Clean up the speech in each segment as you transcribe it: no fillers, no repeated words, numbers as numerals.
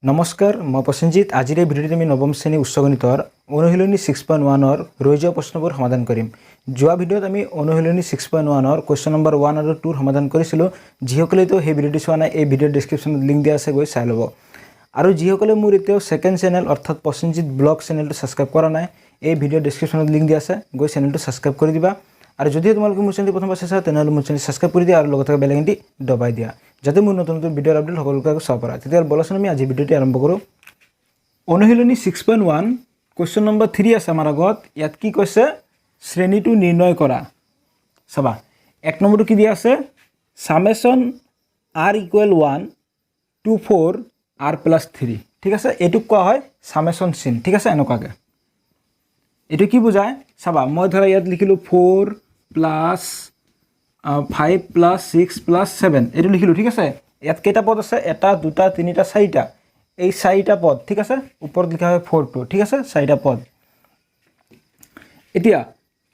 নমস্কাৰ মই প্ৰসেনজিৎ আজিৰ এই ভিডিঅ'টোত আমি নৱম শ্ৰেণী উচ্চ গণিতৰ অনুশীলনী 6.1 ৰৈ যোৱা প্ৰশ্নবোৰ সমাধান কৰিম। যোৱা ভিডিঅ'ত আমি অনুশীলনী 6.1 কোৱেশ্চন নম্বৰ 1 আৰু 2 সমাধান কৰিছিলোঁ। যিসকলে তো সেই ভিডিঅ'টো চোৱা নাই এই ভিডিঅ'ৰ ডেসক্ৰিপচনত লিংক দিয়া আছে, গৈ চাই ল'ব। আৰু যিসকলে মোৰ এতিয়াও সেকেন্ড চেনেল অৰ্থাৎ প্ৰসেনজিৎ ব্লগ চেনেলটো সাবস্ক্ৰাইব কৰা নাই, এই ভিডিঅ'ৰ ডেসক্ৰিপচনত লিংক দিয়া আছে, গৈ চেনেলটো সাবস্ক্ৰাইব কৰি দিবা। আৰু যদি তোমালোকে মোৰ চেনেলটো প্ৰথমবাৰ চাইছা তেনেহ'লে মোৰ চেনেল সাবস্ক্ৰাইব কৰি দিয়া আৰু লগতে বেল আইকনটি দবাই দিয়া, যাতে মোৰ নতুন নতুন ভিডিঅ'ৰ আপডেট সকলোকে চাব পাৰা। তেতিয়াহ'লে বলচোন আমি আজি ভিডিঅ'টি আৰম্ভ কৰোঁ। অনুশীলনী 6.1 কোৱেশ্চন নম্বৰ 3 আছে আমাৰ আগত। ইয়াত কি কৈছে, শ্ৰেণীটো নিৰ্ণয় কৰা। চাবা, এক নম্বৰটো কি দিয়া আছে, সামেশন r = 1 to 4 r + 3। ঠিক আছে, এইটো কোৱা হয় সামেশন চিন। ঠিক আছে, এনেকুৱাকে এইটো কি বুজায় চাবা, মই ধৰা ইয়াত লিখিলো 4 + 5 + 6 + 7 এইটো লিখিলো। ঠিক আছে, ইয়াত কেইটা পদ আছে, এটা দুটা তিনিটা চাৰিটা, এই চাৰিটা পদ। ঠিক আছে, ওপৰত লিখা হয় 4 ঠিক আছে, চাৰিটা পদ। এতিয়া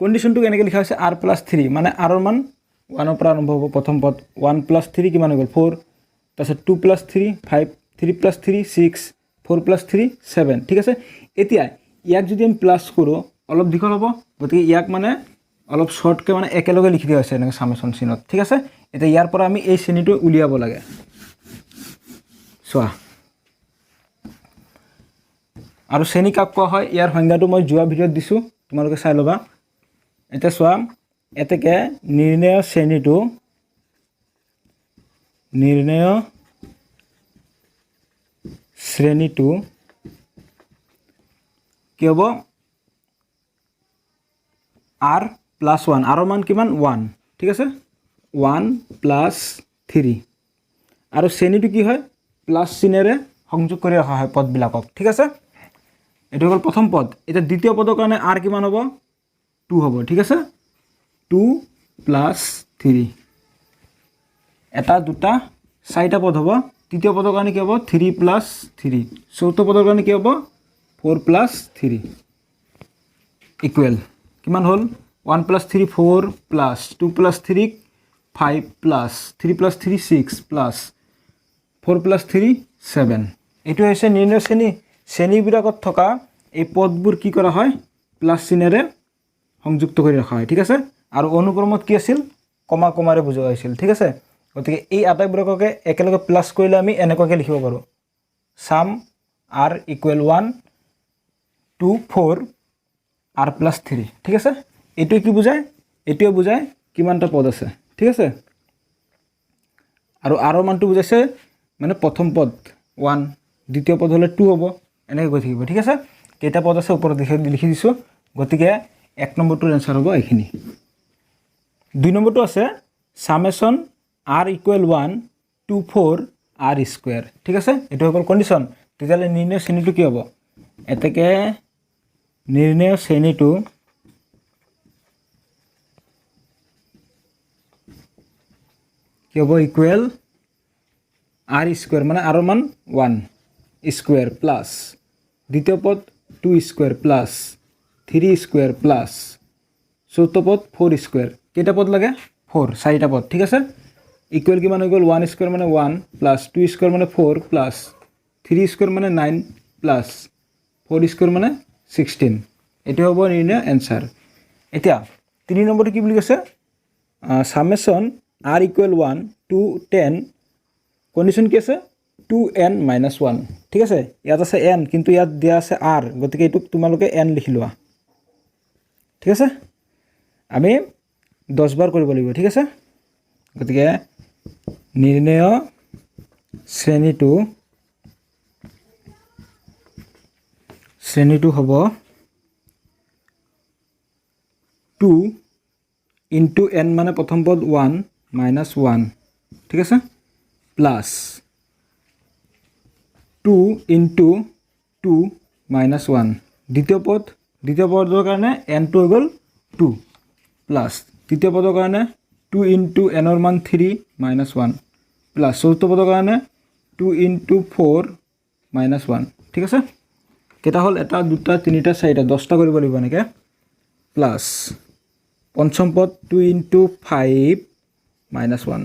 কন্ডিশনটো কেনেকৈ লিখা হৈছে, r + 3 মানে r ৰ মান 1 ৰ পৰা আৰম্ভ হ'ব। প্ৰথম পদ 1 + 3 কিমান হৈ গ'ল 4, তাৰপিছত 2 + 3 5, 3 + 3 6, 4 + 3 7। ঠিক আছে, এতিয়া ইয়াক যদি আমি প্লাস কৰোঁ অলপ দীঘল হ'ব, গতিকে ইয়াক মানে অলপ শৰ্টকে মানে একেলগে লিখি দিয়া হৈছে এনেকৈ সামেশন চিনত। ঠিক আছে, এতিয়া ইয়াৰ পৰা আমি এই শ্ৰেণীটো উলিয়াব লাগে। চোৱা, আৰু শ্ৰেণী কাক কোৱা হয়, ইয়াৰ সংজ্ঞাটো মই যোৱা ভিডিঅ'ত দিছোঁ, তোমালোকে চাই ল'বা। এতিয়া চোৱা, এতেকে নিৰ্ণয় শ্ৰেণীটো কি হ'ব, r + 1, r ৰ মান কিমান 1। ঠিক আছে, 1 + 3, আৰু শ্ৰেণীটো কি হয় প্লাস চিনেৰে সংযোগ কৰি ৰখা হয় পদবিলাকক। ঠিক আছে, এইটো হ'ল প্ৰথম পদ। এতিয়া দ্বিতীয় পদৰ কাৰণে r কিমান হ'ব, 2 হ'ব। ঠিক আছে, 2 + 3, এটা দুটা চাৰিটা পদ হ'ব। তৃতীয় পদৰ কাৰণে কি হ'ব, 3 + 3, চতুৰ্থ পদৰ কাৰণে কি হ'ব 4 + 3 ইকুৱেল কিমান হ'ল, 1 + 3 4 + 2 + 3 5 + 3 + 3 6 + 4 + 3 7। এইটো হৈছে নিৰ্ণয় শ্ৰেণী। শ্ৰেণীবিলাকত থকা এই পদবোৰ কি কৰা হয়, প্লাস চিনেৰে সংযুক্ত কৰি ৰখা হয়। ঠিক আছে, আৰু অনুক্ৰমত কি আছিল, কমা কমাৰে বুজোৱা হৈছিল। ঠিক আছে, গতিকে এই আটাইবোৰকে একেলগে প্লাস কৰিলে আমি এনেকুৱাকৈ লিখিব পাৰোঁ, সাম r = 1 to 4 r + 3। ঠিক আছে, এইটোৱে কি বুজায়, এইটোৱে বুজায় কিমানটা পদ আছে। ঠিক আছে, আৰু r ৰ মানটো বুজাইছে মানে প্ৰথম পদ 1, দ্বিতীয় পদ হ'লে 2 হ'ব, এনেকৈ গৈ থাকিব। ঠিক আছে, কেইটা পদ আছে ওপৰত লিখি দিছোঁ, গতিকে এক নম্বৰটোৰ এনসাৰ হ'ব এইখিনি। 2 নম্বৰটো আছে সামেশন r = 1 to 4 r²। ঠিক আছে, এইটো হৈ গ'ল কণ্ডিশ্যন। তেতিয়াহ'লে নিৰ্ণয় শ্ৰেণীটো কি হ'ব, এতেকে নিৰ্ণয় শ্ৰেণীটো কি হ'ব, ইকুৱেল r² মানে r ৰ মান 1 স্কুৱেৰ প্লাস দ্বিতীয় পদ 2² প্লাস 3² প্লাস চতুৰ্থ পদ 4²। কেইটা পদ লাগে, 4, চাৰিটা পদ। ঠিক আছে, ইকুৱেল কিমান হৈ গ'ল, 1² মানে 1 প্লাস 2² মানে 4 প্লাস 3² মানে 9 প্লাস 4² মানে 16। এইটো হ'ব নিৰ্ণয় এনসাৰ। এতিয়া 3 নম্বৰটো কি বুলি কৈছে, সামেশন r = 1 to 10, কন্ডিশন কি আছে 2n - 1। ঠিক আছে, ইয়াত আছে n কিন্তু ইয়াত দিয়া আছে r, গতিকে এইটোক তোমালোকে n লিখি লোৱা। ঠিক আছে, আমি 10 বাৰ কৰিব লাগিব। ঠিক আছে, গতিকে নিৰ্ণয় শ্ৰেণীটো হ'ব 2 × n মানে প্ৰথম পদ 1 - 1। ঠিক আছে, প্লাস 2 × 2 - 1, দ্বিতীয় পদৰ কাৰণে n টো হৈ গ'ল 2, প্লাস তৃতীয় পদৰ কাৰণে 2 × n ৰ মান 3 - 1, প্লাস চতুৰ্থ পদৰ কাৰণে 2 × 4 - 1। ঠিক আছে, কেইটা হ'ল, এটা দুটা তিনিটা চাৰিটা, 10টা কৰিব লাগিব এনেকৈ। প্লাস পঞ্চম পদ 2 × 5 - 1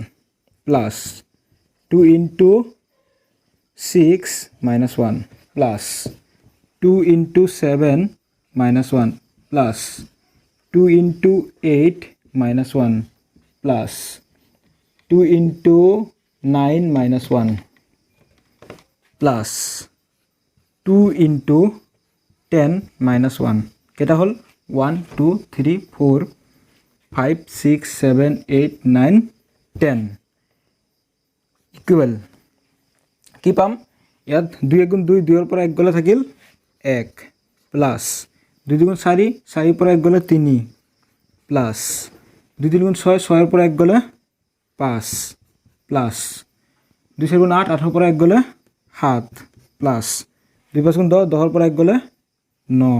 plus 2 × 6 minus 1 plus 2 into 7 minus 1 plus 2 into 8 minus 1 plus 2 into 9 minus 1 plus 2 into 10 minus 1 কেটা হল 1 2 3 4 5 6 7 8 9 10 ইকুৱেল কি পাম ইয়াত 2 গুণ 2 2 ৰ পৰা 1 গলে থাকিল 1 প্লাস 2 গুণ 4 4 পৰা 1 গলে 3 প্লাস 2 3 গুণ 6 6 ৰ পৰা 1 গলে 5 প্লাস 2 4 গুণ 8 8 ৰ পৰা 1 গলে 7 প্লাস 2 5 গুণ 10 10 ৰ পৰা 1 গলে 9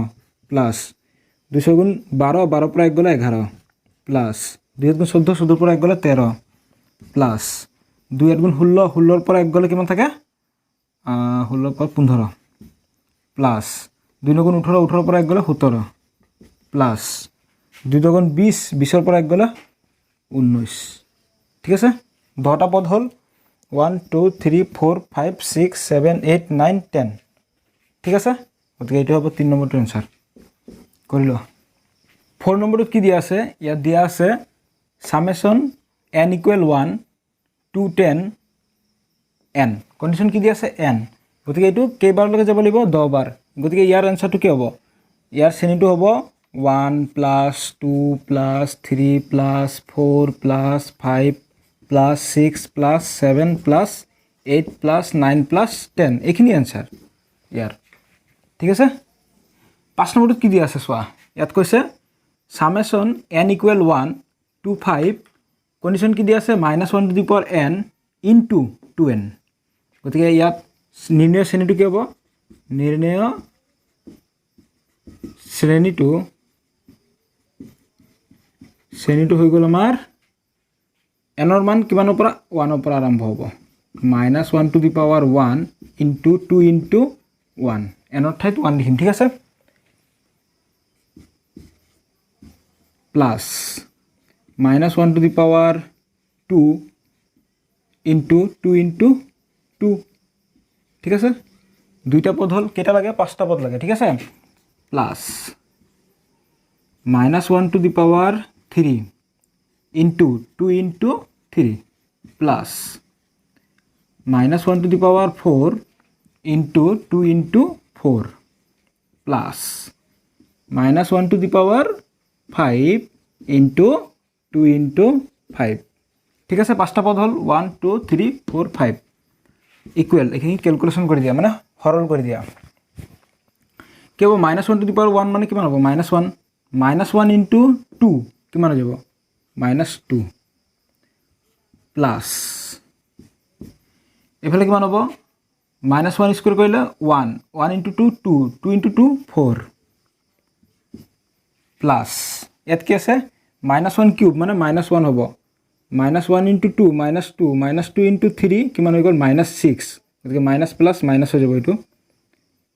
প্লাস 2 6 গুণ 12 12 পৰা 1 গলে 11 প্লাস 2 গুণ 14 14 পৰা 1 গলে 13 প্লাস 2 8 গুণ 16 16 পৰা 1 গলে কিমান থাকে 16 পৰা 15 প্লাস 2 9 গুণ 18 18 পৰা 1 গলে 17 প্লাস 2 গুণ 20 20 ৰ পৰা 1 গলে 19 ঠিক আছে 10টা পদ হল 1 2 3 4 5 6 7 8 9 10 ঠিক আছে গতিকে এইটো হ'ব 3 নম্বৰটো আনসাৰ কৰিলো 4 নম্বৰটো কি দিয়া আছে ইয়াত দিয়া আছে summation n equal 1 to 10 n condition কি দিয়া আছে n গতিকে এইটো কেইবাৰ লগে যাব লাগিব 10 বাৰ গতিকে ইয়াৰ আনসাৰটো কি হ'ব ইয়াৰ শ্ৰেণীটো হ'ব 1 plus 2 plus 3 plus 4 plus 5 plus 6 plus 7 plus 8 plus 9 plus 10 এইখিনি আনসাৰ ইয়াৰ ঠিক আছে 5 নম্বৰটো কি দিয়া আছে চোৱা ইয়াত কৈছে summation n equal 1 to 5 condition কি দিয়া আছে -1 to the power n into 2n গতিকে ইয়াত নিৰ্ণয় শ্ৰেণীটো কি হ'ব নিৰ্ণয় শ্ৰেণীটো হৈ গ'ল আমাৰ n ৰ মান কিমানৰ পৰা 1 ৰ পৰা আৰম্ভ হ'ব -1 to the power 1 into 2 into 1 n ৰ ঠাইত 1 লিখিম ঠিক আছে plus -1 to the power 2 into 2 into 2 ঠিক আছে দুইটা পদ হল কেটা লাগে পাঁচটা পদ লাগে ঠিক আছে plus -1 to the power 3 into 2 into 3 plus -1 to the power 4 into 2 into 4 plus -1 to the power 5 into 2 into 5 ঠিক আছে পাঁচটা পদ হল 1 2 3 4 5 ইকুৱেল এখিনি ক্যালকুলেশন কৰি দিয়া মানে সৰল কৰি দিয়া কি হ'ব -1 to the power 1 মানে কিমান হ'ব -1 into 2 কিমান হৈ যাব -2 প্লাস এফালে কিমান হ'ব -1 স্কয়ার কৰিলে 1 1 into 2 2 2 into 2 4 প্লাস ইয়াত কি আছে -1 কিউব মানে -1 হ'ব -1 into 2 -2 -2 into 3 কিমান হৈ গ'ল -6 গতিকে মাইনাস প্লাস মাইনাস হৈ যাব এটো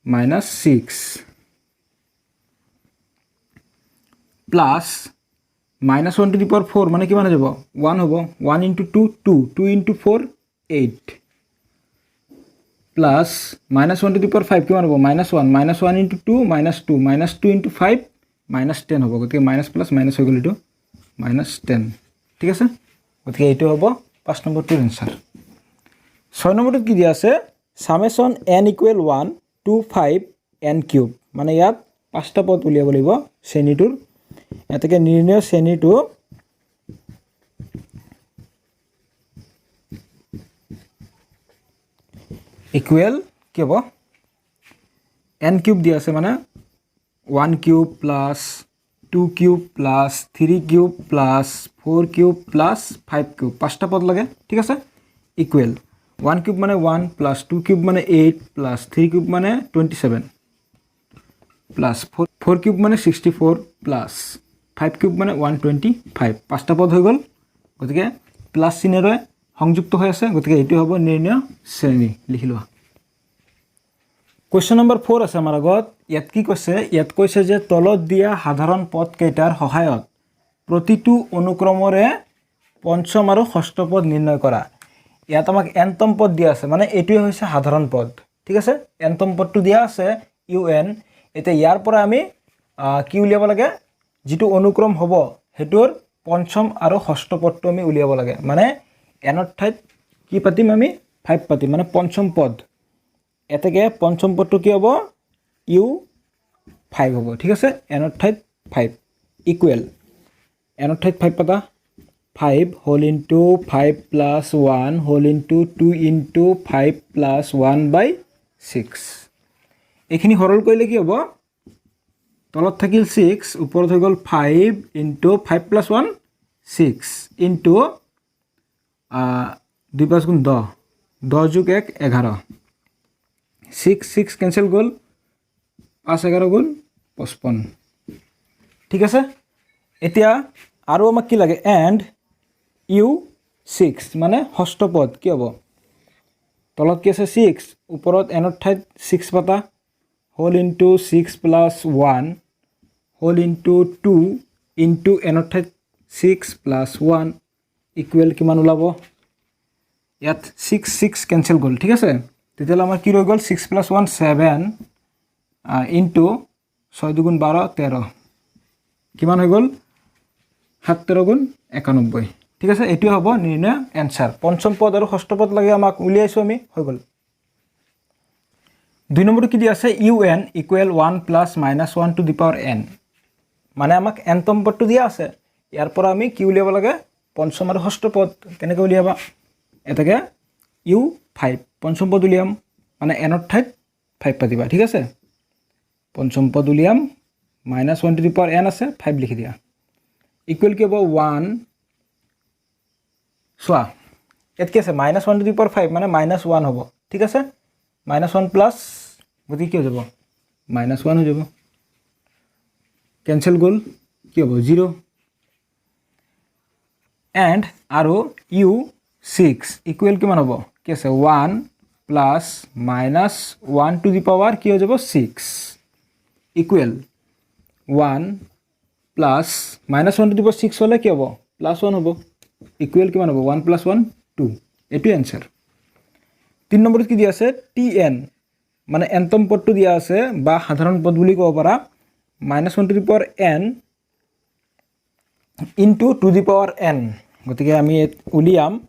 -6 প্লাস -1 to the power 4 মানে কিমান হৈ যাব 1 হ'ব 1 into 2 2 2 into 4 8 plus -1 to the power 5 কিমান হ'ব -1 -1 into 2 -2 -2 into 5 -10 হ'ব গতিকে মাইনাস প্লাস মাইনাস হৈ গ'ল এটো -10 ঠিক আছে গতিকে এইটো হ'ব 5 নম্বৰটোৰ আনসাৰ 6 নম্বৰটো কি দিয়া আছে summation n equal 1 to 5 n cube মানে ইয়াত পাঁচটা পদ উলিয়াব লাগিব শ্ৰেণীটোৰ এটাকে নিৰ্ণয় শ্ৰেণীটো ইকুৱেল কি হ'ব n কিউব দিয়া আছে মানে 1 cube plus 2 cube plus 3 cube plus 4 cube plus 5 cube পাঁচটা পদ লাগে ঠিক আছে ইকুৱেল 1 কিউব মানে 1 প্লাস 2 কিউব মানে 8 প্লাস 3 কিউব মানে 27 প্লাস 4 কিউব মানে 64 প্লাস 5 কিউব মানে 125 পাঁচটা পদ হৈ গ'ল গতিকে প্লাস চিহ্নৰে সংযুক্ত হৈ আছে গতিকে এইটো হ'ব নিৰ্ণয় শ্ৰেণী লিখি লোৱা কোৱেশ্চন নম্বৰ 4 আছে আমাৰ আগত ইয়াত কি কৈছে ইয়াত কৈছে যে তলত দিয়া সাধাৰণ পদ কেইটাৰ সহায়ত প্ৰতিটো অনুক্ৰমৰে পঞ্চম আৰু ষষ্ঠ পদ নিৰ্ণয় কৰা ইয়াত আমাক এনতম পদ দিয়া আছে মানে এইটোৱে হৈছে সাধাৰণ পদ ঠিক আছে এনতম পদটো দিয়া আছে un এতিয়া ইয়াৰ পৰা আমি কি উলিয়াব লাগে যেটো অনুক্ৰম হ'ব হেতুৰ পঞ্চম আৰু ষষ্ঠ পদটো আমি উলিয়াব লাগে মানে এনৰ ঠাইত কি পাতিম আমি 5 পাতিম মানে পঞ্চম পদ এতেকে পঞ্চম পদটো কি হ'ব u5 হ'ব ঠিক আছে এনৰ ঠাইত 5 ইকুৱেল এনৰ ঠাইত 5 পাতা 5 whole into 5 plus 1 whole into 2 into 5 plus 1 by 6 এইখিনি সৰল কৰিলে কি হ'ব তলত থাকিল 6 ওপৰত হৈ গল 5 into 5 plus 1 6 into 2 5 গুণ 10 10 যোগ 1 11 6 6 কেনসেল গল 5 11 গুণ 55 ঠিক আছে এতিয়া আৰু আমাক কি লাগে এন্ড u6 মানে ষষ্ঠ পদ কি হ'ব তলত কি আছে 6 ওপৰত এনৰ ঠাইত 6 পাতা whole into 6 plus 1 whole into 2 into এনৰ ঠাইত 6 plus 1 ইকুৱেল কিমান ওলাব ইয়াত 6 6 কেনসেল গল ঠিক আছে তেতিয়ালে আমাৰ কি ৰৈ গল 6 plus 1 7 into 6 দুগুণ 12 13 কিমান হৈ গল 17 গুণ 91 ঠিক আছে এটো হ'ব নিৰ্ণয় আনসাৰ পঞ্চম পদ আৰু ষষ্ঠ পদ লাগে আমাক উলিয়াইছো আমি হৈ গল দুই নম্বৰটো কি দি আছে un equal 1 plus minus 1 to the power n মানে আমাক nতম পদটো দিয়া আছে ইয়াৰ পৰা আমি কি উলিয়াব লাগে পঞ্চম আৰু ষষ্ঠ পদ কেনেকৈ উলিয়াবা এটাকে u5 পঞ্চম পদ উলিয়াম মানে n ৰ ঠাইত 5 পাতিবা ঠিক আছে পঞ্চম পদ উলিয়াম minus 1 to the power n আছে 5 লিখি দিয়া ইকুৱেল কি হ'ব 1 সোয়া এত কি আছে minus 1 to the power 5 মানে minus 1 হ'ব ঠিক আছে minus 1 plus গতি কি হৈ যাব minus 1 হৈ যাব कैंसिल गल कि हम 0 एंड आरो u6 इक्वल कि हम कि 1 plus minus 1 to the power कि हो जाब 6 equal 1 plus minus 1 to the power 6 हले कि हम प्लस 1 हम इक्वल कि 1 प्लस 1 2 ये आंसर 3 नम्बर कि दिया tn माने एनतम पदटो दिया आछे बा साधारण पद बुली कब पारा minus 1 to the power n into two the power n गति के आमी उलियाम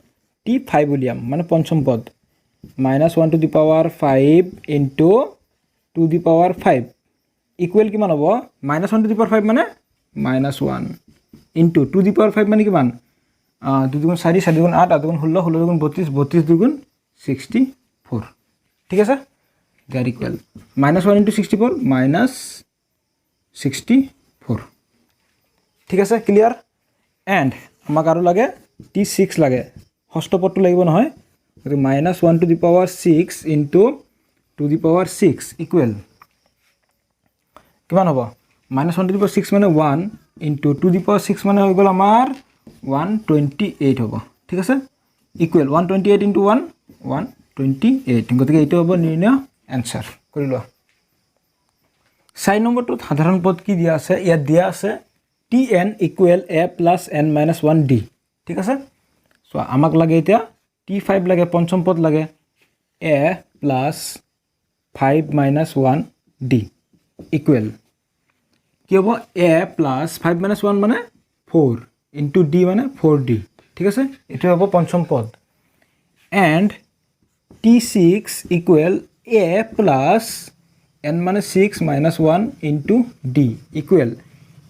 t5 उलियाम माने पंचम पद minus 1 to the power 5 into two the power 5 equal किमान हबो माइनस 1 टू दि पावर 5 माने minus 1 into two the power 5 माने किमान 2 दुगुण 4 4 दुगुण 8 8 दुगुण 16 16 दुगुण 32 32 दुगुण 64 ठीक है they are equal minus 1 into 64 minus 64 ठीक है क्लियर एंड आमाक आरो लागे t6 लागे षष्ठ पदटो লাগিব নহয় গতি minus 1 to the power 6 into two the power 6 equal किमान হ'ব माइनस 1 टू दि पावर 6 माने 1 इनटू टू दि पावर 6 माने হৈ গল আমাৰ 128 হ'ব ঠিক আছে इक्वल 128 इनटू 1 128 গতি এইটো হ'ব নিৰ্ণয় आंसर কৰি লোৱা 4 नम्बर तो साधारण पद की दिया আছে ইয়াত দিয়া আছে tn equal a plus n minus 1 d ठीक আছে সো আমাক লাগে এটা t5 লাগে পঞ্চম পদ লাগে a plus 5 minus 1 d equal কি হ'ব a plus 5 minus 1 মানে 4 into d মানে 4d ঠিক আছে এটা হ'ব পঞ্চম পদ and t6 equal a plus n minus 6 minus 1 into d equal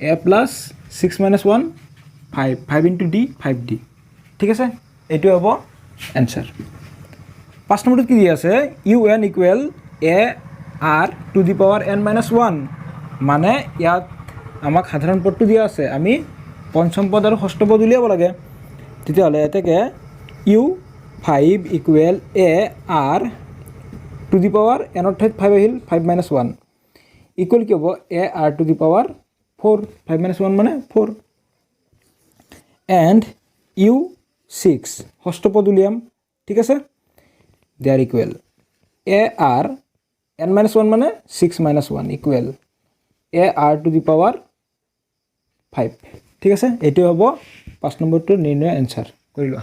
a plus 6 minus 1 5 5 into d 5d ठीक है ये हम आंसर 5 नम्बर की दिया है un equal a r to the power n minus 1 माने यात आमाक साधारण पदटो दिया আছে আমি पंचम पद और षष्ठ पद उलियाब लागे তেতিয়া হলে এটাকে u5 equal a r to the power n ठाइत 5 আহিল 5 minus 1 इक्वल কি হ'ব a r to the power 4 5 minus 1 মানে 4 and u6 ষষ্ঠ পদ উলিয়াম ঠিক আছে দে আর equal a r n minus 1 মানে 6 minus 1 equal a r to the power 5 ঠিক আছে এটো হ'ব 5 নম্বৰটো নিৰ্ণয় आंसर কৰি লোৱা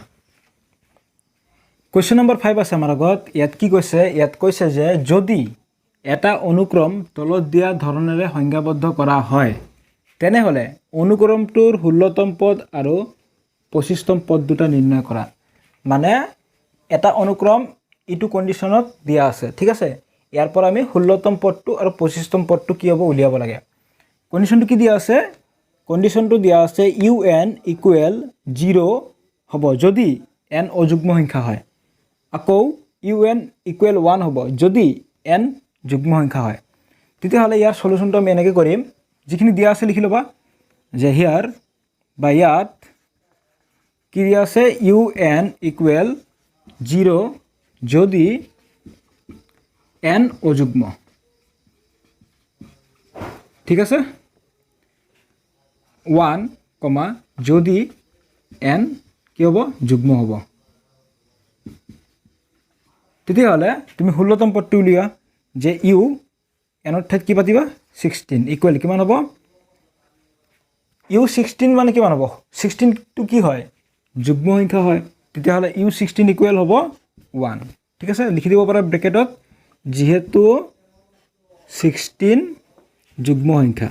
কুৱেশ্যন নম্বৰ 5 আছে আমাৰ আগত। ইয়াত কি কৈছে, ইয়াত কৈছে যে যদি এটা অনুক্ৰম তলত দিয়া ধৰণেৰে সংজ্ঞাবদ্ধ কৰা হয় তেনেহ'লে অনুক্ৰমটোৰ 16তম পদ আৰু 25তম পদ দুটা নিৰ্ণয় কৰা। মানে এটা অনুক্ৰম ইটো কণ্ডিশ্যনত দিয়া আছে, ঠিক আছে। ইয়াৰ পৰা আমি 16তম পদটো আৰু 25তম পদটো কি হ'ব উলিয়াব লাগে। কণ্ডিশ্যনটো কি দিয়া আছে, কণ্ডিশ্যনটো দিয়া আছে UN ইকুৱেল 0 হ'ব যদি n অযুগ্ম সংখ্যা হয়। আকৌ UN ইকুৱেল 1 হ'ব যদি n যুগ্ম সংখ্যা হয়। তেতিয়াহ'লে ইয়াৰ সলিউশ্যনটো আমি এনেকৈ কৰিম, যিখিনি দিয়া আছে লিখি ল'বা যে হিয়াৰ বা ইয়াত কি দিয়া আছে UN ইকুৱেল 0 যদি n অযুগ্ম, ঠিক আছে। 1, যদি n কি হ'ব যুগ্ম হ'ব। তেতিয়াহ'লে তুমি 16তম পদটো উলিওৱা যে ইউ এনৰ ঠাইত কি পাতিবা 16 ইকুৱেল কিমান হ'ব ইউ 16 মানে কিমান হ'ব 16টো কি হয় যুগ্ম সংখ্যা হয়। তেতিয়াহ'লে ইউ 16 ইকুৱেল হ'ব 1, ঠিক আছে। লিখি দিব পাৰা ব্ৰেকেটত যিহেতু 16 যুগ্ম সংখ্যা।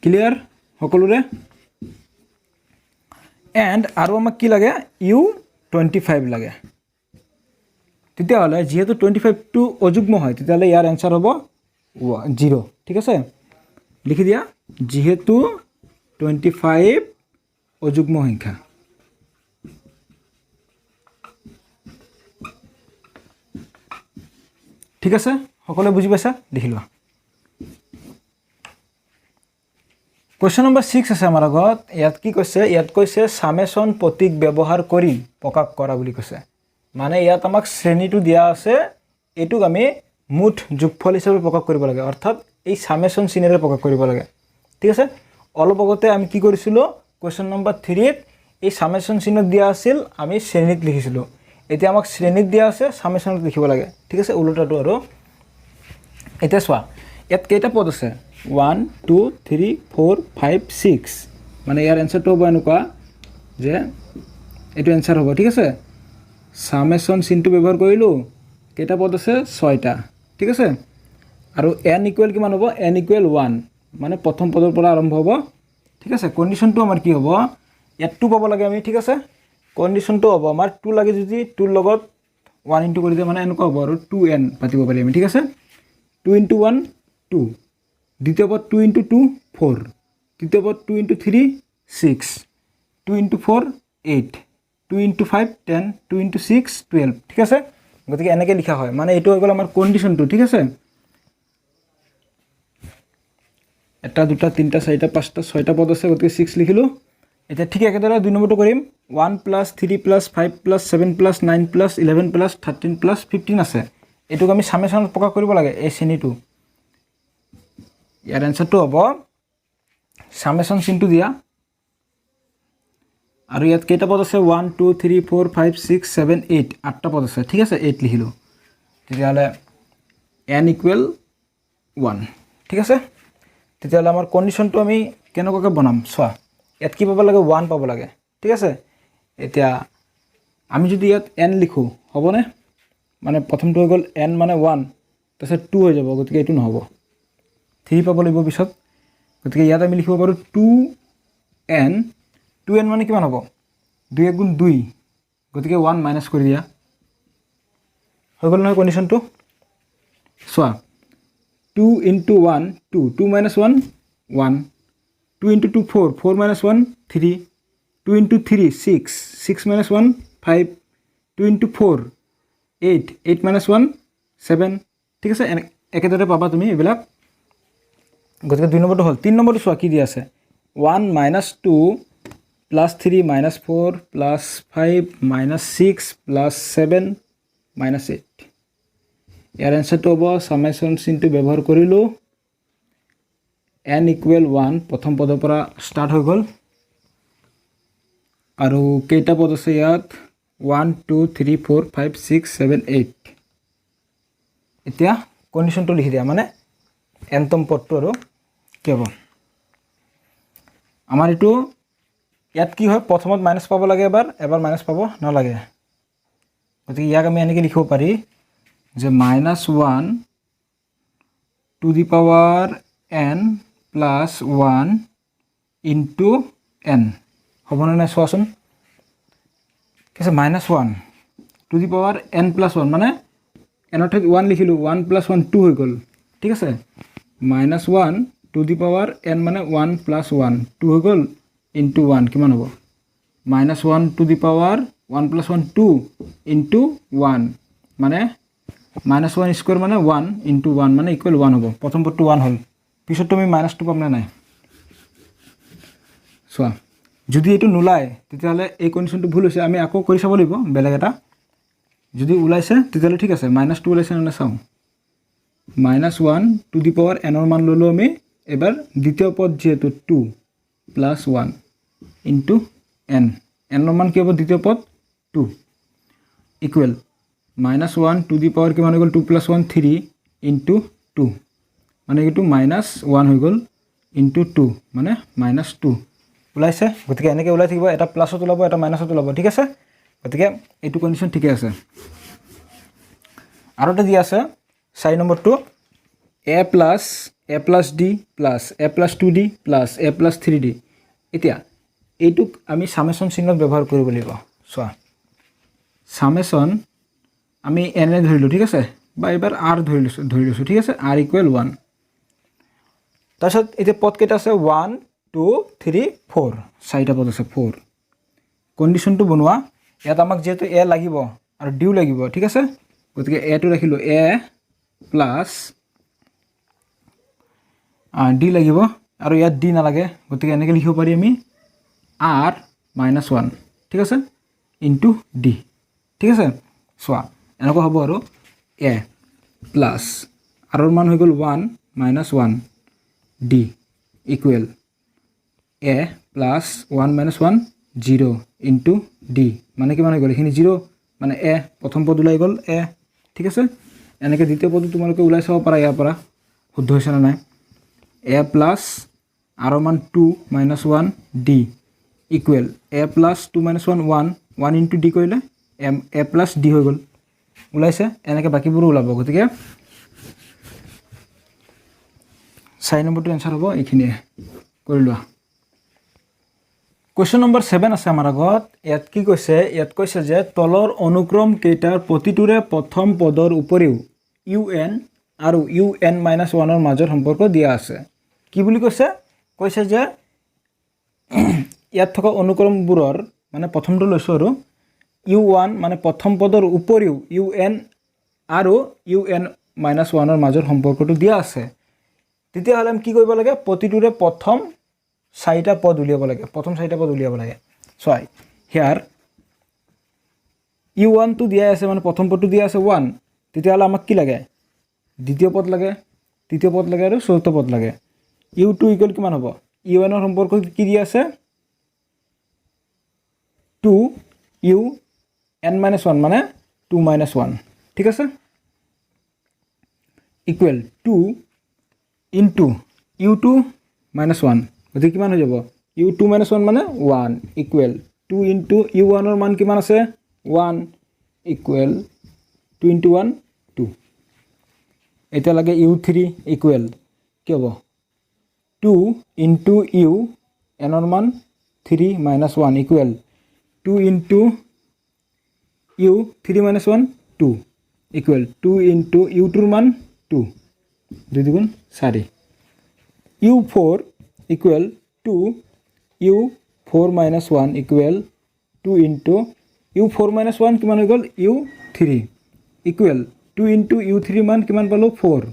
ক্লিয়াৰ সকলোৰে। এণ্ড আৰু আমাক কি লাগে ইউ 25 লাগে। তেতিয়াহ'লে যিহেতু 25টো অযুগ্ম হয় তেতিয়াহ'লে ইয়াৰ এনসাৰ হ'ব 0, ঠিক আছে। লিখি দিয়া যিহেতু 25 অযুগ্ম সংখ্যা। ঠিক আছে সকলোৱে বুজি পাইছা, লিখি লোৱা। কুৱেশ্যন নম্বৰ 6 আছে আমাৰ আগত। ইয়াত কি কৈছে, ইয়াত কৈছে সামেশন প্ৰতীক ব্যৱহাৰ কৰি প্ৰকাশ কৰা বুলি কৈছে। মানে ইয়াত আমাক শ্ৰেণীটো দিয়া আছে, এইটোক আমি মুঠ যোগফল হিচাপে প্ৰকাশ কৰিব লাগে, অৰ্থাৎ এই সামেশন চিহ্নেৰে প্ৰকাশ কৰিব লাগে, ঠিক আছে। অলপ আগতে আমি কি কৰিছিলোঁ কুৱেশ্যন নম্বৰ 3ত এই সামেশন চিহ্ন দিয়া আছিল, আমি শ্ৰেণীত লিখিছিলোঁ। এতিয়া আমাক শ্ৰেণীত দিয়া আছে সামেশনত লিখিব লাগে, ঠিক আছে, ওলোটাটো। আৰু এতিয়া চোৱা ইয়াত কেইটা পদ আছে 1 2 3 4 5 6, মানে ইয়াৰ এনসাৰটো হ'ব এনেকুৱা যে এইটো এনসাৰ হ'ব, ঠিক আছে। সামেশন চিহ্নটো ব্যৱহাৰ কৰিলোঁ, কেইটা পদ আছে 6টা, ঠিক আছে। আৰু n ইকুৱেল কিমান হ'ব n ইকুৱেল 1, মানে প্ৰথম পদৰ পৰা আৰম্ভ হ'ব, ঠিক আছে। কণ্ডিশ্যনটো আমাৰ কি হ'ব ইয়াত 2 পাব লাগে আমি, ঠিক আছে। কণ্ডিশ্যনটো হ'ব আমাৰ 2 লাগে যদি 2ৰ লগত 1 ইনটু কৰি দিয়ে, মানে এনেকুৱা হ'ব আৰু 2n পাতিব পাৰি আমি, ঠিক আছে। 2 ইনটু 1 2, দ্বিতীয় পদ 2 ইনটু 2 4, তৃতীয় পদ 2 ইনটু 3 6, 2 ইনটু 4 8, 2 ইনটু 5 10, 2 ইনটু 6 12, ঠিক আছে। গতিকে এনেকৈ লিখা হয়, মানে এইটো হৈ গ'ল আমাৰ কণ্ডিশ্যনটো, ঠিক আছে। 1 2 3 4 5 6টা পদ আছে, গতিকে 6 লিখিলোঁ। এতিয়া ঠিক একেদৰে 2 নম্বৰটো কৰিম। 1 + 3 + 5 + 7 + 9 + 11 + 13 + 15 আছে, এইটোক আমি সামেশনত প্ৰকাশ কৰিব লাগে, এই শ্ৰেণীটো। ইয়াৰ এনসাৰটো হ'ব সামেশন চিহ্নটো দিয়া, আৰু ইয়াত কেইটা পদ আছে 1 2 3 4 5 6 7 8, 8টা পদ আছে, ঠিক আছে। 8 লিখিলোঁ। তেতিয়াহ'লে n ইকুৱেল 1, ঠিক আছে। তেতিয়াহ'লে আমাৰ কণ্ডিশ্যনটো আমি কেনেকুৱাকৈ বনাম চোৱা, ইয়াত কি পাব লাগে 1 পাব লাগে, ঠিক আছে। এতিয়া আমি যদি ইয়াত n লিখোঁ হ'বনে, মানে প্ৰথমটো হৈ গ'ল n মানে 1, তাৰপিছত 2 হৈ যাব, গতিকে এইটো নহ'ব, 3 পাব লাগিব পিছত। গতিকে ইয়াত আমি লিখিব পাৰোঁ 2n, 2n মানে কিমান হ'ব 2 × 2, গতিকে 1 মাইনাছ কৰি দিয়া, হৈ গ'ল নহয় কণ্ডিশ্যনটো। চোৱা 2 into 1 2, 2 minus 1 1, 2 into 2 4, 4 minus 1 3, 2 into 3 6, 6 minus 1 5, 2 into 4 8, 8 minus 1 7, ঠিক আছে। একেদৰে পাবা তুমি এইবিলাক। গতিকে 2 নম্বৰটো হ'ল। 3 নম্বৰটো চোৱা কি দিয়া আছে 1 - 2 + 3 - 4 + 5 - 6 + 7 - 8। ইয়াৰ এনসাৰটো হ'ব সামেশন চিহ্নটো ব্যৱহাৰ কৰিলোঁ, n ইকুৱেল 1 প্ৰথম পদৰ পৰা ষ্টাৰ্ট হৈ গ'ল, আৰু কেইটা পদ আছে ইয়াত 1 2 3 4 5 6 7 8। এতিয়া কণ্ডিশ্যনটো লিখি দিয়া, মানে nতম পদটো আৰু কি হ'ব আমাৰ এইটো ইয়াত কি হয় প্ৰথমত মাইনাছ পাব লাগে এবাৰ মাইনাছ পাব নালাগে গতিকে ইয়াক আমি এনেকৈ লিখিব পাৰি যে -1 to the power n plus 1 into n হ'বনে নাই চোৱাচোন কি আছে -1 to the power n plus 1 মানে n ৰ ঠাইত 1 লিখিলোঁ 1 প্লাছ 1 2 হৈ গ'ল ঠিক আছে -1 টু দি পাৱাৰ n মানে 1 প্লাছ 1 2 হৈ গ'ল ইনটু 1 কিমান হ'ব -1 to the power 1 plus 1 2 into 1 মানে -1 স্কোয়াৰ মানে 1 ইনটু 1 মানে ইকুৱেল 1 হ'ব প্ৰথম পদটো 1 হ'ল পিছত তুমি -2 পাম নে নাই চোৱা যদি এইটো নোলায় তেতিয়াহ'লে এই কণ্ডিশ্যনটো ভুল হৈছে আমি আকৌ কৰি চাব লাগিব বেলেগ এটা যদি ওলাইছে তেতিয়াহ'লে ঠিক আছে -2 ওলাইছে নে চাওঁ -1 টু দি পাৱাৰ n ৰ মান ল'লোঁ আমি এবাৰ দ্বিতীয় পদ যিহেতু 2 প্লাছ 1 ইনটু n n ৰ মান কি হ'ব দ্বিতীয় পদ 2 ইকুৱেল -1 টু দি পাৱাৰ কিমান হৈ গ'ল 2 প্লাছ 1 3 ইনটু 2 মানে এইটো -1 হৈ গ'ল ইনটু 2 মানে -2 ওলাইছে গতিকে এনেকৈ ওলাই থাকিব এটা প্লাছত ওলাব এটা মাইনাছত ওলাব ঠিক আছে গতিকে এইটো কণ্ডিশ্যন ঠিকে আছে আৰু এটা দিয়া আছে 4 নম্বৰটো a plus d plus a plus 2d plus a plus 3d এতিয়া এইটোক আমি সামেশ্যন চিহ্নত ব্যৱহাৰ কৰিব লাগিব চোৱা সামেশ্যন আমি n ধৰিলোঁ ঠিক আছে বা এবাৰ r ধৰি লৈছোঁ ঠিক আছে r = 1 তাৰপিছত এতিয়া পদ কেইটা আছে 1 2 3 4 চাৰিটা পদ আছে 4 কণ্ডিশ্যনটো বনোৱা ইয়াত আমাক যেহেতু a লাগিব আৰু d লাগিব ঠিক আছে গতিকে a টো ৰাখিলোঁ a প্লাছ d লাগিব আৰু ইয়াত d নালাগে গতিকে এনেকৈ লিখিব পাৰি আমি r - 1 ঠিক আছে ইনটু d ঠিক আছে চোৱা এনেকুৱা হ'ব আৰু a প্লাছ r ৰ মান হৈ গ'ল 1 - 1 d equal a plus 1 - 1 0 into d মানে কিমান হৈ গ'ল এইখিনি 0 মানে a প্ৰথম পদ ওলাই গ'ল a ঠিক আছে এনেকৈ দ্বিতীয় পদটো তোমালোকে ওলাই চাব পাৰা ইয়াৰ পৰা শুদ্ধ হৈছে নে নাই a প্লাছ r ৰ মান 2 - 1 d equal a plus 2 - 1 1 1 into d কৰিলে a প্লাছ d হৈ গ'ল ওলাইছে এনেকৈ বাকীবোৰো ওলাব গতিকে 4 নম্বৰটো এনসাৰ হ'ব এইখিনিয়ে কৰি লোৱা কুৱেশ্যন নম্বৰ 7 আছে আমাৰ আগত ইয়াত কি কৈছে ইয়াত কৈছে যে তলৰ অনুক্ৰম কেইটাৰ প্ৰতিটোৰে প্ৰথম পদৰ উপৰিও un আৰু un - 1 ৰ মাজৰ সম্পৰ্ক দিয়া আছে কি বুলি কৈছে যে ইয়াত থকা অনুক্ৰমবোৰৰ মানে প্ৰথমটো লৈছোঁ আৰু u1 মানে প্ৰথম পদৰ উপৰিও un আৰু un - 1 ৰ মাজৰ সম্পৰ্কটো দিয়া আছে তেতিয়াহ'লে আমি কি কৰিব লাগে প্ৰতিটোৰে প্ৰথম 4টা পদ উলিয়াব লাগে চোৱা হিয়াৰ u1 টো দিয়া আছে মানে প্ৰথম পদটো দিয়া আছে 1 তেতিয়াহ'লে আমাক কি লাগে দ্বিতীয় পদ লাগে তৃতীয় পদ লাগে আৰু চতুৰ্থ পদ লাগে u2 ইকুৱেল কিমান হ'ব un ৰ সম্পৰ্ক কি দিয়া আছে 2 un - 1 মানে 2 - 1 ঠিক আছে ইকুৱেল 2 ইনটু u2 - 1 গতিকে কিমান হৈ যাব u2 - 1 মানে 1 ইকুৱেল 2 ইনটু u1 ৰ মান কিমান আছে 1 ইকুৱেল 2 ইনটু 1 2 এতিয়া লাগে u3 ইকুৱেল কি হ'ব 2 ইনটু n ৰ মান 3 - 1 equal 2 into u3 - 1 2 equal 2 into u2 ৰ মান 2 2 দুগুণ 4 u4 equal 2 u4 - 1 equal 2 into u4 - 1 কিমান হৈ গ'ল u3 ইকুৱেল 2 ইনটু u3 মান কিমান পালোঁ 4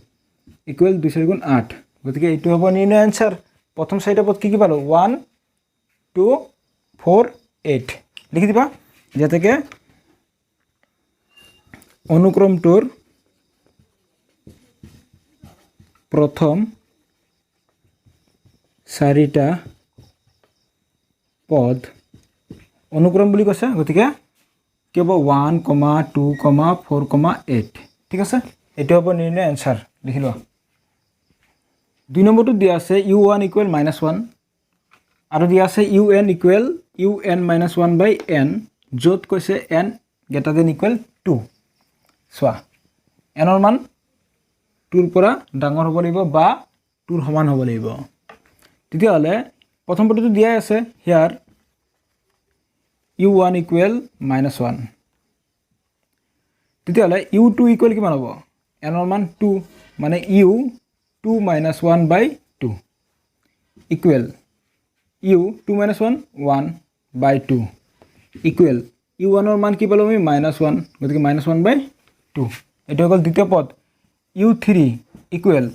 ইকুৱেল 2 4 গুণ 8 গতিকে এইটো হ'ব নিৰ্ণয় আনসাৰ প্ৰথম 4টা পদ কি পালোঁ 1 2 4 8 লিখি দিবা যাতে অনুক্ৰমটোৰ প্ৰথম 4টা পদ অনুক্ৰম বুলি কৈছে গতিকে কি হ'ব 1 2 4 8 ঠিক আছে এইটো হ'ব নিৰ্ণয় আনসাৰ লিখি লোৱা 2 নম্বৰটো দিয়া আছে u1 = -1 আৰু দিয়া আছে un = un minus 1 by n য'ত কৈছে n greater than equal 2 চোৱা n ৰ মান 2 ৰ পৰা ডাঙৰ হ'ব লাগিব বা 2 ৰ সমান হ'ব লাগিব তেতিয়াহ'লে প্ৰথম পদটো দিয়া আছে হিয়াৰ u1 equal minus 1 তেতিয়াহ'লে u2 equal কিমান হ'ব n ৰ মান 2 মানে u2 minus 1 by 2 equal u2 minus 1 1 by 2 equal u1 ৰ মান কি পালো আমি minus 1 গতিকে minus 1 by 2 এটো হ'ল দ্বিতীয় পদ u3 equal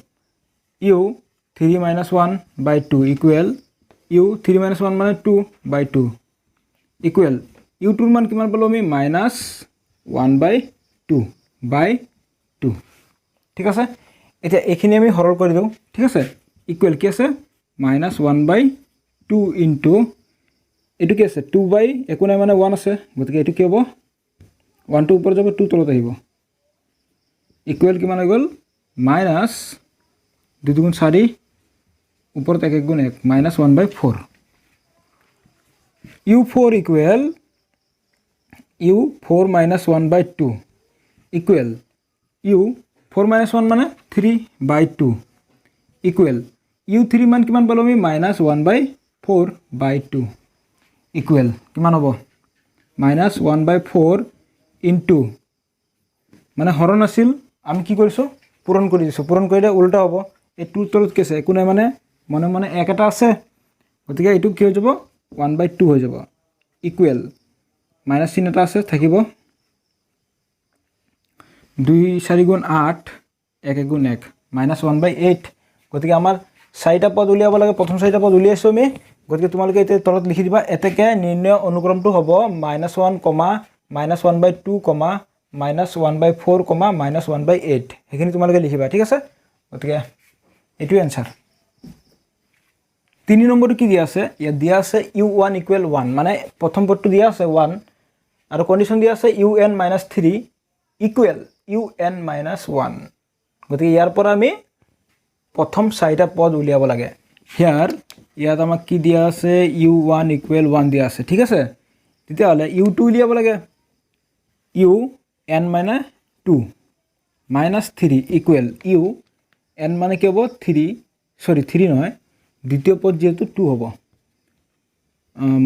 u3 minus 1 by 2 equal u3 minus 1 মানে 2 by 2 equal u2 ৰ মান কিমান পালো আমি minus 1 by 2 by 2 ঠিক আছে এতিয়া এখিনি আমি হৰল কৰি দিও ঠিক আছে ইকুৱেল কি আছে minus 1 by 2 into এটো কি আছে 2 by একো নাই মানে 1 আছে গতিকে এটো কি হ'ব 1 টো ওপৰ যাব 2 তলত আহিব ইকুৱেল কিমান হৈ গল minus 2 গুণ 4 ওপৰত 1 গুণ 1 minus 1 by 4 u4 equal u4 minus 1 by 2 equal u4 minus 1 মানে 3 by 2 equal u3 মান কিমান পালো আমি minus 1 by 4 by 2 equal কিমান হ'ব minus 1 by 4 into মানে হৰণ আছিল আমি কি কৰিছো পূৰণ কৰি দিছো পূৰণ কৰিলে উল্টা হ'ব এই 2 তলত কি আছে একো নাই মানে মনে মনে এক এটা আছে গতিকে এটো কি হৈ যাব 1 by 2 হৈ যাব equal minus চিহ্ন এটা আছে থাকিব 2 4 গুণ 8 1 গুণ 1 minus 1 by 8 গতিকে আমাৰ চাৰিটা পদ উলিয়াব লাগে প্ৰথম চাৰিটা পদ উলিয়াইছো আমি গতিকে তোমালোকে এতে তলত লিখি দিবা এতেকে নিৰ্ণয় অনুক্ৰমটো হ'ব -1, -1 by 2, -1 by 4, -1 by 8 হেখিনি তোমালোকে লিখিবা ঠিক আছে গতিকে এটো आंसर 3 নম্বৰটো কি দিয়া আছে ইয়া দিয়া আছে u1 equal 1 মানে প্ৰথম পদটো দিয়া আছে 1 আৰু কন্ডিশন দিয়া আছে un - 3 equal un - 1 গতিকে ইয়াৰ পৰা আমি প্ৰথম চাৰিটা পদ উলিয়াব লাগে হিয়াৰ ইয়াত আমাক কি দিয়া আছে u1 equal 1 দিয়া আছে ঠিক আছে তেতিয়া হলে u2 উলিয়াব লাগে un - 2 -3 equal un মানে কি হ'ব 3 নহয় দ্বিতীয় পদ যেহেতু 2 হ'ব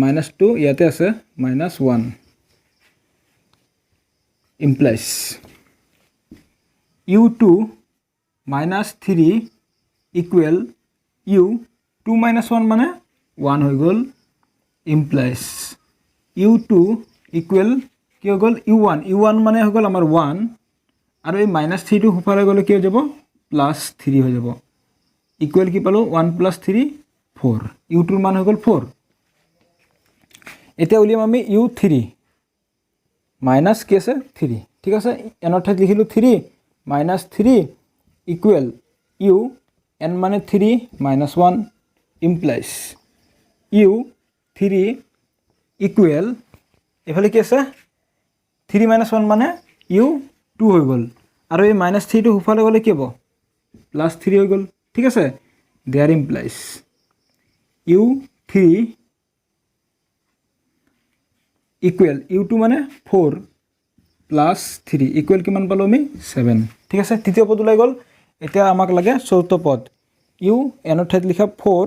-2 ইয়াতে আছে -1 implies u2 -3 equal u2 -1 মানে 1 হৈ গল implies u2 equal কি হৈ গল u1 মানে হৈ গল আমাৰ 1 আৰু এই -3 টো হুফালে গলে কি হৈ যাব +3 হৈ যাব equal কি পালো 1 + 3 4 u2 ৰ মান হৈ গল 4 এতিয়া উলিয়াম আমি u3 মাইনাস কি আছে 3 ঠিক আছে n অর্থাৎ লিখিলো 3 -3 equal n মানে 3 -1 implies u3 equal এফালে কি আছে 3 -1 মানে u2 হৈ গল আৰু এই -3 টো হুফালে গলে কি হ'ব +3 হৈ গল ঠিক আছে there implies u3 equal u2 মানে 4 + 3 equal কিমান পালো আমি 7 ঠিক আছে তৃতীয় পদ ওলাই গল এতিয়া আমাক লাগে চতুৰ্থ পদ n অৰ ঠাইত লিখা 4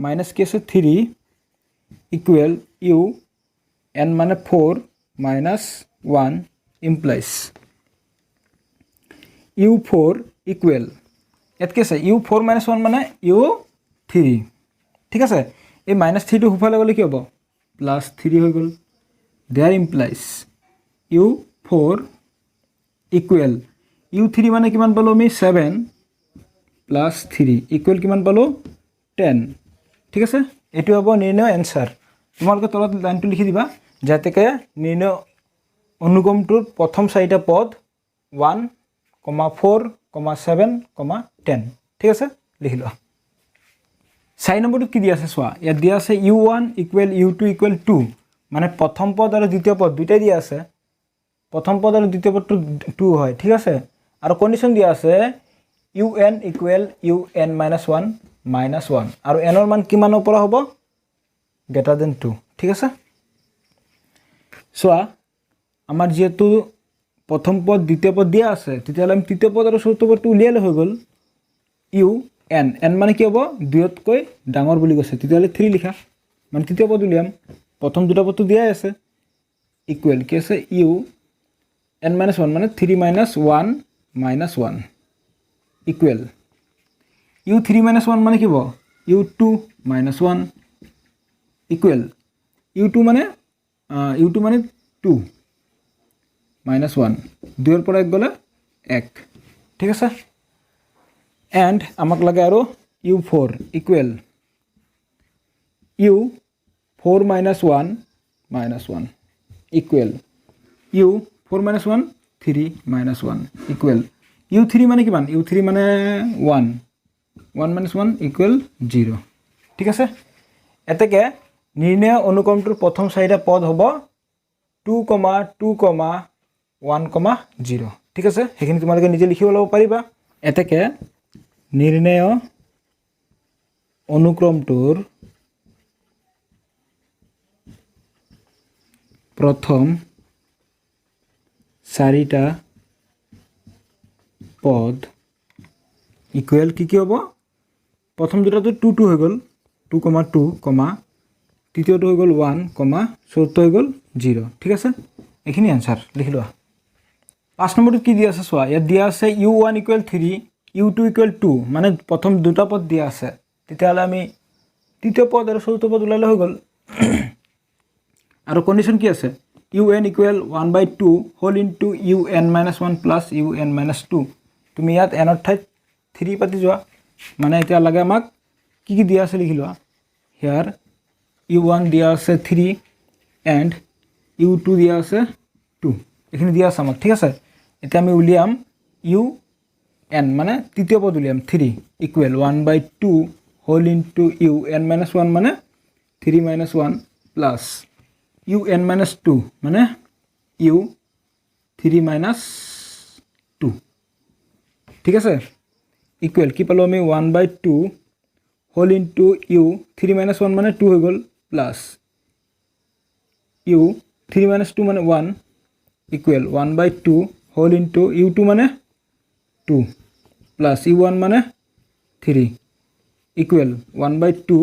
মাইনাস কি আছে 3 equal n মানে 4 - 1 implies u4 equal এত কি আছে u4 - 1 মানে u3 ঠিক আছে এই -3 টো হুফালে গলে কি হ'ব +3 হৈ গল there implies u4 equal u3 মানে কিমান পালো আমি 7 + 3 equal কিমান পালো 10 ঠিক আছে এটো হ'ব নিৰ্ণয় आंसर তোমালোকে তলত লাইনটো লিখি দিবা যাতেকে নিৰ্ণয় অনুগমটোৰ প্ৰথম চাৰিটা পদ 1, 4, 7, 10 ঠিক আছে লিখি লোৱা 4 নম্বৰটো কি দিয়া আছে চোৱা ইয়াত দিয়া আছে u1 equal u2 equal 2 মানে প্ৰথম পদ আৰু দ্বিতীয় পদ দুইটাই দিয়া আছে প্ৰথম পদ আৰু দ্বিতীয় পদটো 2 হয় ঠিক আছে আৰু কন্ডিশন দিয়া আছে un equal un - 1 -1 আৰু n ৰ মান কিমানৰ পৰা হ'ব greater than 2 ঠিক আছে চোৱা আমাৰ যেহেতু প্ৰথম পদ দ্বিতীয় পদ দিয়া আছে তেতিয়াহ'লে আমি তৃতীয় পদ আৰু চতুৰ্থ পদটো উলিয়ালে হৈ গ'ল ইউ এন এন মানে কি হ'ব দুইতকৈ ডাঙৰ বুলি কৈছে তেতিয়াহ'লে 3 লিখা মানে তৃতীয় পদ উলিয়াম প্ৰথম দুটা পদটো দিয়াই আছে ইকুৱেল কি আছে ইউ n - 1 মানে 3 - 1 - 1 ইকুৱেল ইউ 3 - 1 মানে কি হ'ব ইউ 2 - 1 ইকুৱেল ইউ 2 মানে 2 -1 2 পৰা 1 গ'লে 1 ঠিক আছে এণ্ড আমাক লাগে আৰু u 4 equal u 4 - 1 - 1 equal u 4 - 1 3 - 1 equal u 3 মানে কিমান ইউ 3 মানে 1 1 - 1 ইকুৱেল 0 ঠিক আছে এতেকে নিৰ্ণয় অনুক্ৰমটোৰ প্ৰথম চাৰিটা পদ হ'ব 2, 2, 1, 0 ঠিক আছে সেইখিনি তোমালোকে নিজে লিখিব ল'ব পাৰিবা এতেকে নিৰ্ণয় অনুক্ৰমটোৰ প্ৰথম চাৰিটা পদ ইকুৱেল কি হ'ব প্ৰথম দুটাটো 2 2 হৈ গ'ল 2, 2, তৃতীয়টো হৈ গ'ল 1, চতুৰ্থ হৈ গ'ল 0 ঠিক আছে এইখিনি আনসাৰ লিখি লোৱা 5 নম্বৰটো কি দিয়া আছে চোৱা ইয়াত দিয়া আছে u1 = 3 u2 = 2 মানে প্ৰথম দুটা পদ দিয়া আছে তেতিয়াহ'লে আমি তৃতীয় পদ আৰু চতুৰ্থ পদ উলালে হৈ গ'ল আৰু কন্ডিশন কি আছে un = 1/2 whole into un - 1 plus un - 2 তুমি ইয়াত n ৰ ঠাইত 3 পাতি যোৱা মানে এতিয়া লাগে আমাক কি কি দিয়া আছে লিখি লোৱা হিয়াৰ u1 দিয়া আছে 3 এন্ড u2 দিয়া আছে 2 এখানে দিয়া আছে আমাক ঠিক আছে এতিয়া আমি উলিয়াম un মানে তৃতীয় পদ উলিয়াম 3 ইকুৱেল 1/2 হোল ইনটু un - 1 মানে 3 - 1 প্লাস un - 2 মানে u 3 - 2 ঠিক আছে ইকুৱেল কি পালো আমি 1/2 হোল ইনটু u 3 - 1 মানে 2 হৈ গ'ল প্লাস u 3 - 2 মানে 1 ইকুৱেল 1/2 হোল ইনটু u2 মানে 2 প্লাস u1 মানে 3 ইকুৱেল 1/2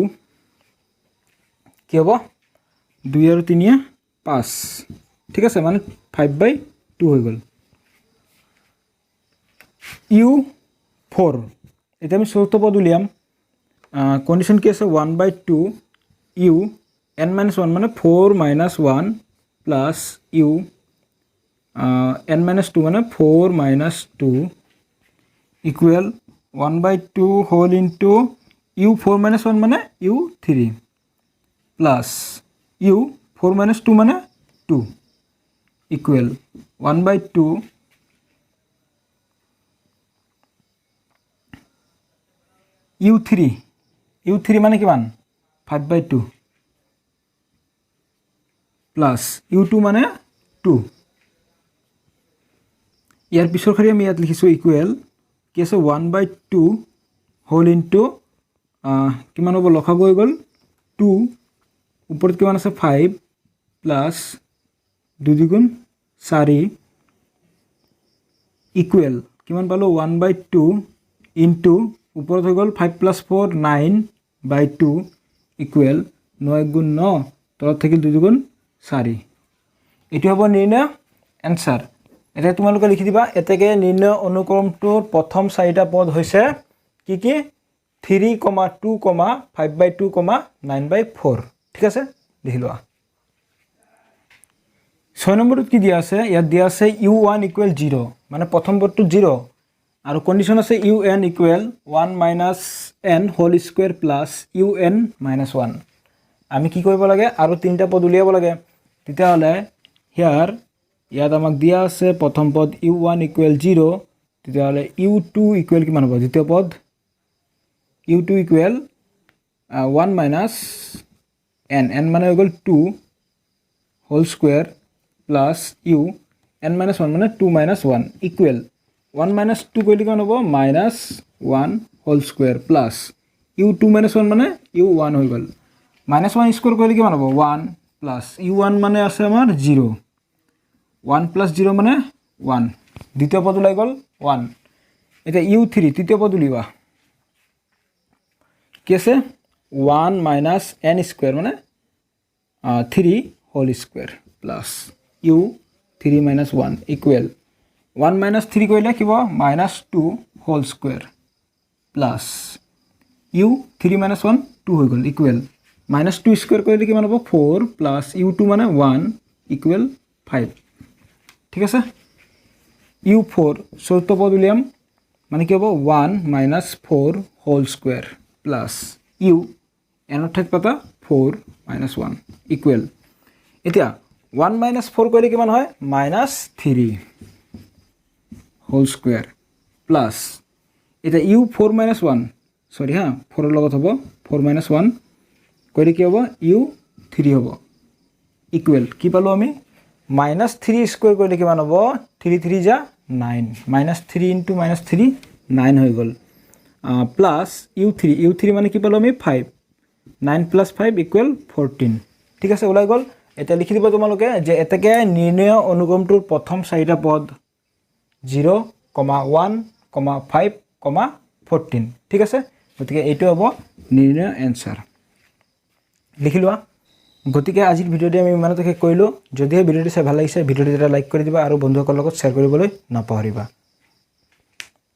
কি হ'ব 2 আৰু 3 5 ঠিক আছে মানে 5/2 হৈ গ'ল u4 এটা আমি চতুৰ্থ পদ উলিয়াম কন্ডিশন কি আছে 1/2 u n - 1 মানে 4 - 1 প্লাস u n - 2 মানে 4 - 2 ইকুৱেল 1/2 হোল ইনটু u 4 - 1 মানে u3 প্লাস u 4 - 2 মানে 2 ইকুৱেল 1/2 u3 মানে কিমান 5/2 প্লাস u2 মানে 2 ইয়াৰ পিছৰ খালি আমি ইয়াত লিখিছো ইকুৱেল কি আছে 1/2 হোল ইনটু কিমান হ'ব লখাগু হৈ গ'ল 2 ওপৰত কিমান আছে 5 প্লাস 2 দ্বিগুণ 4 ইকুৱেল কিমান পালো 1/2 ইনটু ওপৰত হৈ গ'ল 5 + 4 9/2 ইকুৱেল 9 * 9 তলত থাকিল 2 দ্বিগুণ 4 এটো হ'ব নিৰ্ণয় আনসাৰ এটা তোমালোকে লিখি দিবা এতেকে নিৰ্ণয় অনুক্ৰমটোৰ প্ৰথম চাৰিটা পদ হৈছে কি কি 3, 2, 5/2, 9/4 ঠিক আছে লিখি লোৱা 6 নম্বৰত কি দিয়া আছে ইয়াত দিয়া আছে u1 = 0 মানে প্ৰথম পদটো 0 আৰু কন্ডিশন আছে un = 1 - n whole square plus un - 1 আমি কি কৰিব লাগে আৰু তিনটা পদ উলিয়াব লাগে তেতিয়াহলে হিয়াৰ ইয়াত আমাক দিয়া আছে প্ৰথম পদ u1 = 0 তেতিয়াহলে u2 = কিমান হ'ব দ্বিতীয় পদ u2 = 1 - n মানে হৈ গ'ল 2 whole square plus u n - 1 মানে 2 - 1 ইকুৱেল 1 - 2 কৰিলে কিমান হ'ব -1 হোল স্কয়ার প্লাস u2 - 1 মানে u1 হৈ গ'ল -1 স্কয়ার কৰিলে কিমান হ'ব 1 প্লাছ u1 মানে আছে আমাৰ 0 1 প্লাছ 0 মানে 1 দ্বিতীয় পদ ওলাই গ'ল 1 এতিয়া u3 তৃতীয় পদ উলিওৱা কি আছে 1 মাইনাছ n স্কোয়াৰ মানে 3 whole square plus u3 minus 1 equal 1 minus 3 কৰিলে কি হ'ব minus 2 whole square plus u3 minus 1 2 হৈ গ'ল ইকুৱেল মাইনাছ 2 স্কোয়াৰ কৰিলে কিমান হ'ব 4 প্লাছ u2 মানে 1 ইকুৱেল 5 ঠিক আছে u4 চতুৰ্থ পদ উলিয়াম মানে কি হ'ব 1 minus 4 whole square plus u এনৰ ঠাইত পাতা 4 মাইনাছ 1 ইকুৱেল এতিয়া 1 মাইনাছ 4 কৰিলে কিমান হয় মাইনাছ 3 হোল স্কোয়াৰ প্লাছ এটা u4 মাইনাছ 1 সৰি হা 4 ৰ লগত হ'ব 4 মাইনাছ 1 কৰিলে কি হ'ব u3 হ'ব ইকুৱেল কি পালো আমি মাইনাছ 3 স্কোয়াৰ কৰিলে কিমান হ'ব 3 3 যা 9 মাইনাছ 3 ইনটু মাইনাছ 3 9 হৈ গ'ল প্লাছ u3 মানে কি পালো আমি 5 9 প্লাছ 5 ইকুৱেল 14 ঠিক আছে ওলাই গ'ল এতিয়া লিখি দিব তোমালোকে যে এটাকে নিৰ্ণয় অনুক্ৰমটোৰ প্ৰথম চাৰিটা পদ 0, 1, 5, 14 ঠিক আছে গতিকে এইটো হ'ব নিৰ্ণয় এনসাৰ লিখি লোৱা গতিকে আজিৰ ভিডিওটি আমি ইমানতে শেষ কৰিলো যদিহে ভিডিওটি চাই ভাল লাগিছে ভিডিওটি এটা লাইক কৰি দিবা আৰু বন্ধুসকলৰ লগত শ্বেয়াৰ কৰিবলৈ নাপাহৰিবা